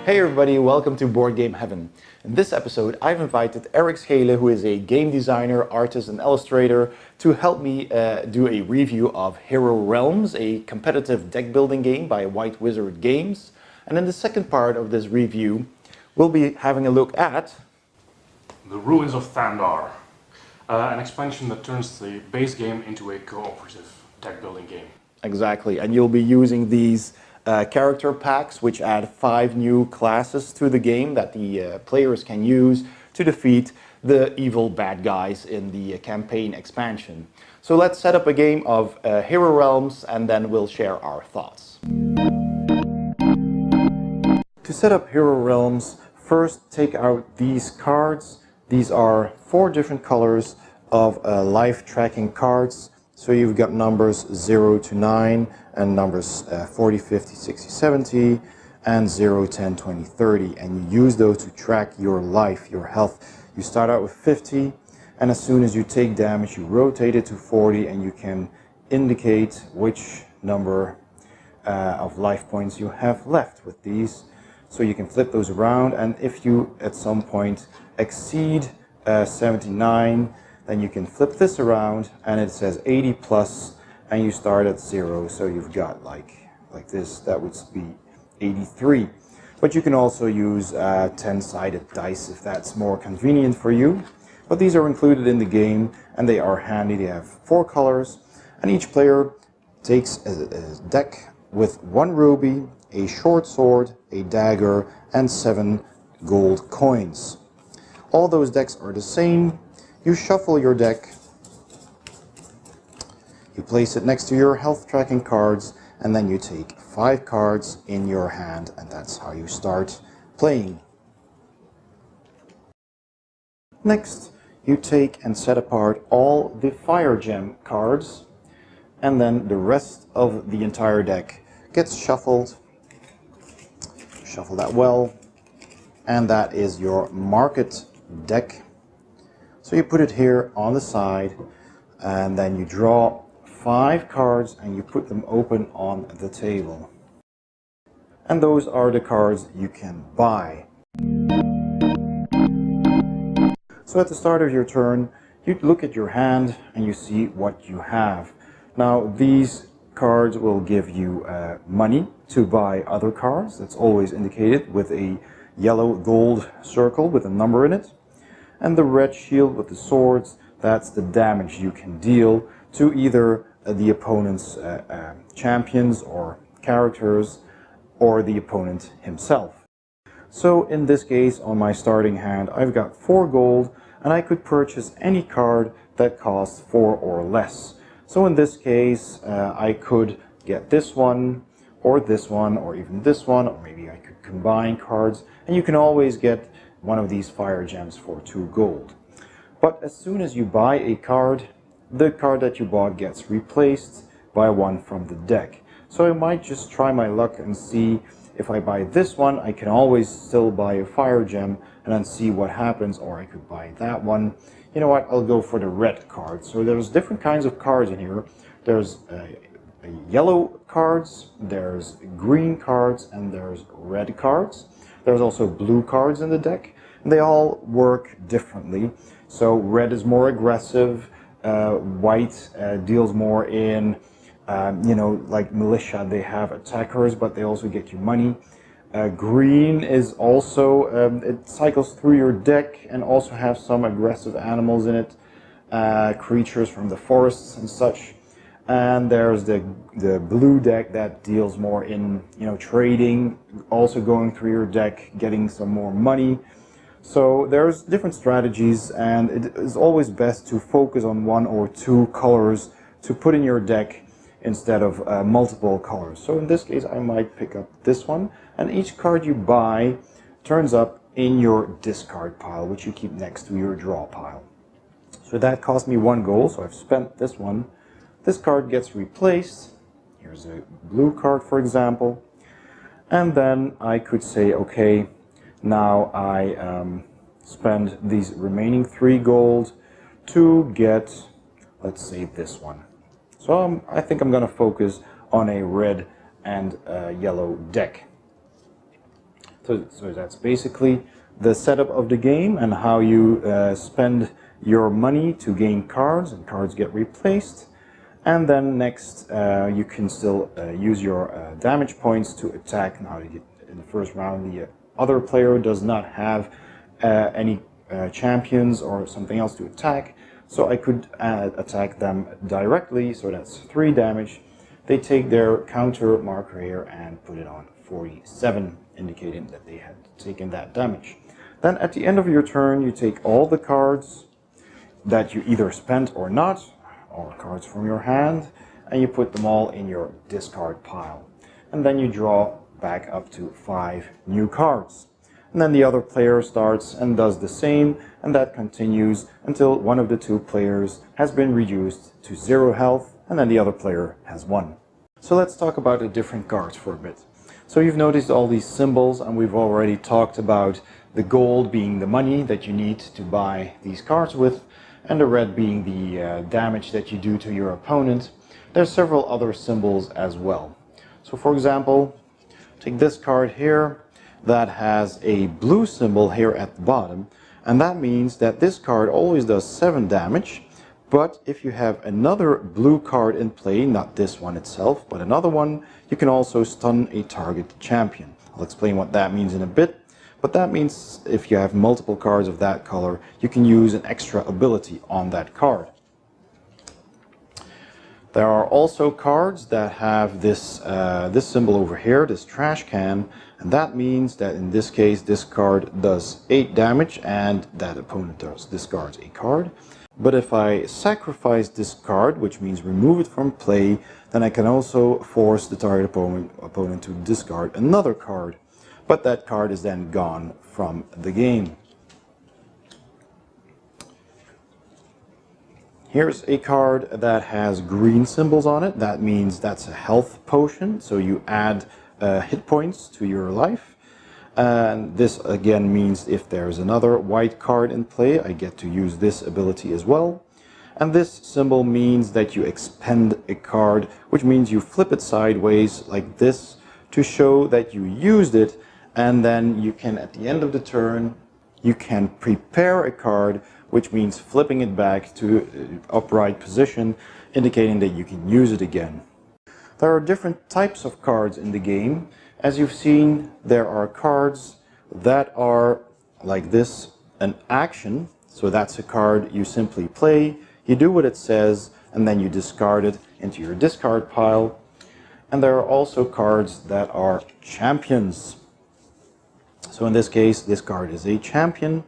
Hey everybody, welcome to Board Game Heaven. In this episode, I've invited Erik Scheele, who is a game designer, artist, and illustrator, to help me do a review of Hero Realms, a competitive deck building game by White Wizard Games. And in the second part of this review, we'll be having a look at The Ruins of Thandar, an expansion that turns the base game into a cooperative deck building game. exactly, and you'll be using these character packs, which add 5 new classes to the game that the players can use to defeat the evil bad guys in the campaign expansion. So let's set up a game of Hero Realms and then we'll share our thoughts. To set up Hero Realms, first take out these cards. These are 4 different colors of life tracking cards. So you've got numbers 0 to 9 and numbers 40, 50, 60, 70 and 0, 10, 20, 30. And you use those to track your life, your health. You start out with 50 and as soon as you take damage, you rotate it to 40 and you can indicate which number of life points you have left with these. So you can flip those around, and if you at some point exceed 79, then you can flip this around and it says 80 plus and you start at 0. So you've got like this, that would be 83. But you can also use 10-sided dice if that's more convenient for you. But these are included in the game and they are handy. They have 4 colors and each player takes a deck with 1 ruby, a short sword, a dagger and 7 gold coins. All those decks are the same. You shuffle your deck, you place it next to your health tracking cards, and then you take 5 cards in your hand, and that's how you start playing. Next, you take and set apart all the fire gem cards, and then the rest of the entire deck gets shuffled. Shuffle that well, and that is your market deck. So you put it here on the side and then you draw 5 cards and you put them open on the table. And those are the cards you can buy. So at the start of your turn, you look at your hand and you see what you have. Now these cards will give you money to buy other cards. That's always indicated with a yellow gold circle with a number in it. And the red shield with the swords, that's the damage you can deal to either the opponent's champions or characters or the opponent himself. So in this case, on my starting hand, I've got 4 gold and I could purchase any card that costs 4 or less. So in this case, I could get this one or even this one, or maybe I could combine cards, and you can always get one of these fire gems for 2 gold. But as soon as you buy a card, the card that you bought gets replaced by one from the deck. So I might just try my luck and see if I buy this one, I can always still buy a fire gem and then see what happens, or I could buy that one. You know what, I'll go for the red card. So there's different kinds of cards in here. There's yellow cards, there's green cards, and there's red cards. There's also blue cards in the deck. They all work differently. So red is more aggressive, white deals more in, like militia, they have attackers, but they also get you money. Green is also, it cycles through your deck and also have some aggressive animals in it, creatures from the forests and such. And there's the blue deck that deals more in, trading, also going through your deck, getting some more money. So there's different strategies, and it is always best to focus on 1 or 2 colors to put in your deck instead of multiple colors. So in this case, I might pick up this one, and each card you buy turns up in your discard pile, which you keep next to your draw pile. So that cost me 1 gold, so I've spent this one. This card gets replaced. Here's a blue card, for example. And then I could say, okay, now I spend these remaining 3 gold to get, let's say, this one. So I think I'm going to focus on a red and yellow deck. So that's basically the setup of the game and how you spend your money to gain cards, and cards get replaced. And then next, you can still use your damage points to attack. Now, in the first round, the other player does not have any champions or something else to attack, so I could attack them directly, so that's 3 damage. They take their counter marker here and put it on 47, indicating that they had taken that damage. Then at the end of your turn, you take all the cards that you either spent or not, or cards from your hand, and you put them all in your discard pile. And then you draw back up to 5 new cards. And then the other player starts and does the same, and that continues until one of the 2 players has been reduced to 0 health, and then the other player has 1. So let's talk about the different cards for a bit. So you've noticed all these symbols, and we've already talked about the gold being the money that you need to buy these cards with, and the red being the damage that you do to your opponent. There's several other symbols as well. So for example, take this card here that has a blue symbol here at the bottom, and that means that this card always does 7 damage, but if you have another blue card in play, not this one itself, but another one, you can also stun a target champion. I'll explain what that means in a bit, but that means if you have multiple cards of that color, you can use an extra ability on that card. There are also cards that have this symbol over here, this trash can, and that means that in this case this card does 8 damage and that opponent discards a card. But if I sacrifice this card, which means remove it from play, then I can also force the target opponent to discard another card. But that card is then gone from the game. Here's a card that has green symbols on it. That means that's a health potion, so you add hit points to your life. And this again means if there's another white card in play, I get to use this ability as well. And this symbol means that you expend a card, which means you flip it sideways like this to show that you used it, and then you can, at the end of the turn, you can prepare a card, which means flipping it back to upright position, indicating that you can use it again. There are different types of cards in the game. As you've seen, there are cards that are like this, an action. So that's a card you simply play, you do what it says, and then you discard it into your discard pile. And there are also cards that are champions. So in this case, this card is a champion,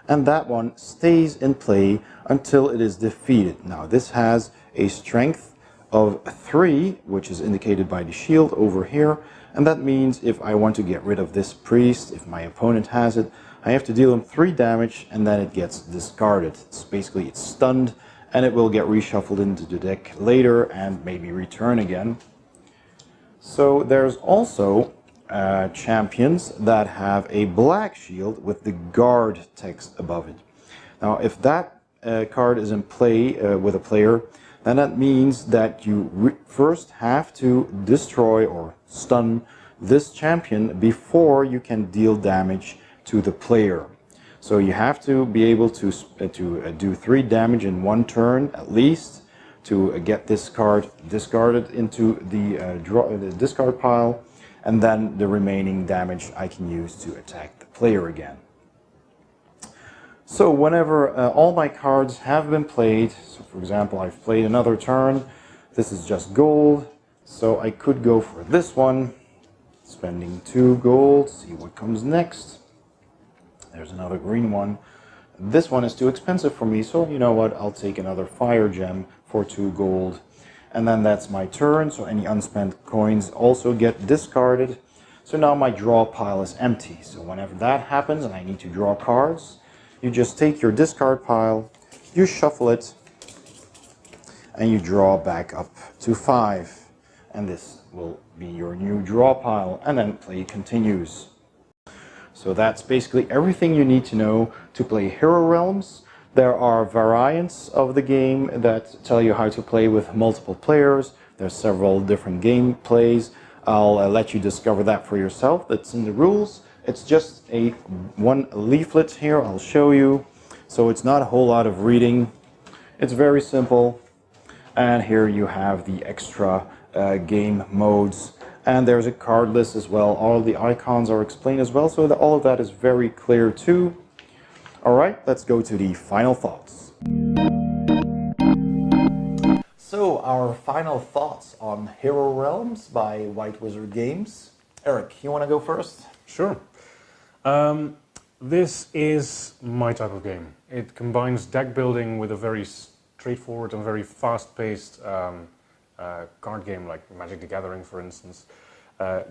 and that one stays in play until it is defeated. Now this has a strength of 3, which is indicated by the shield over here. And that means if I want to get rid of this priest, if my opponent has it, I have to deal him 3 damage and then it gets discarded. It's stunned and it will get reshuffled into the deck later and maybe return again. So there's also champions that have a black shield with the guard text above it. Now if that card is in play with a player, then that means that you first have to destroy or stun this champion before you can deal damage to the player. So you have to be able to do 3 damage in 1 turn at least to get this card discarded into the discard pile, and then the remaining damage I can use to attack the player again. So whenever all my cards have been played, so for example I've played another turn, this is just gold, so I could go for this one, spending 2 gold, see what comes next. There's another green one. This one is too expensive for me, so you know what, I'll take another fire gem for 2 gold. And then that's my turn, so any unspent coins also get discarded. So now my draw pile is empty, so whenever that happens and I need to draw cards, you just take your discard pile, you shuffle it, and you draw back up to 5. And this will be your new draw pile, and then play continues. So that's basically everything you need to know to play Hero Realms. There are variants of the game that tell you how to play with multiple players. There's several different gameplays. I'll let you discover that for yourself. That's in the rules. It's just one leaflet here. I'll show you. So it's not a whole lot of reading. It's very simple. And here you have the extra game modes. And there's a card list as well. All the icons are explained as well, so that all of that is very clear too. All right, let's go to the final thoughts. So our final thoughts on Hero Realms by White Wizard Games. Erik, you want to go first? Sure. This is my type of game. It combines deck building with a very straightforward and very fast-paced card game like Magic the Gathering, for instance. It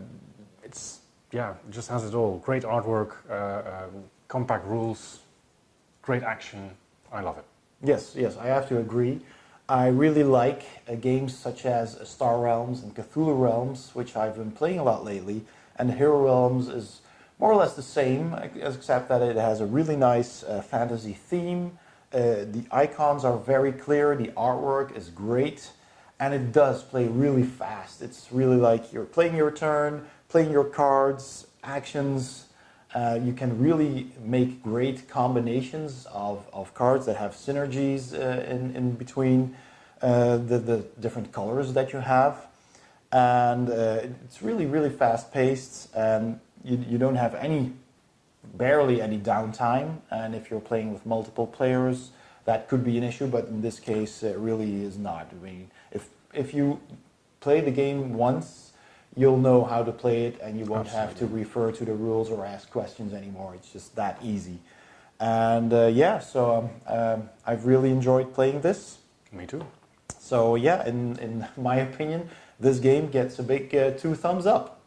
just has it all. Great artwork, compact rules, great action. I love it. Yes, I have to agree. I really like games such as Star Realms and Cthulhu Realms, which I've been playing a lot lately. And Hero Realms is more or less the same, except that it has a really nice fantasy theme. The icons are very clear, the artwork is great, and it does play really fast. It's really like you're playing your turn, playing your cards, actions. You can really make great combinations of cards that have synergies in between the different colors that you have. And it's really fast paced, and you don't have barely any downtime. And if you're playing with multiple players, that could be an issue, but in this case it really is not. I mean, if you play the game once, you'll know how to play it, and you won't have to refer to the rules or ask questions anymore. It's just that easy. And so I've really enjoyed playing this. Me too. So yeah, in my opinion, this game gets a big 2 thumbs up.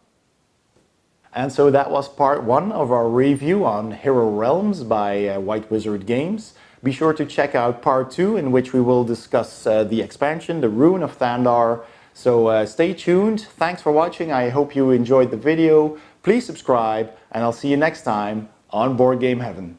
And so that was part 1 of our review on Hero Realms by White Wizard Games. Be sure to check out part 2, in which we will discuss the expansion, the Rune of Thandar. So stay tuned. Thanks for watching. I hope you enjoyed the video. Please subscribe, and I'll see you next time on Board Game Heaven.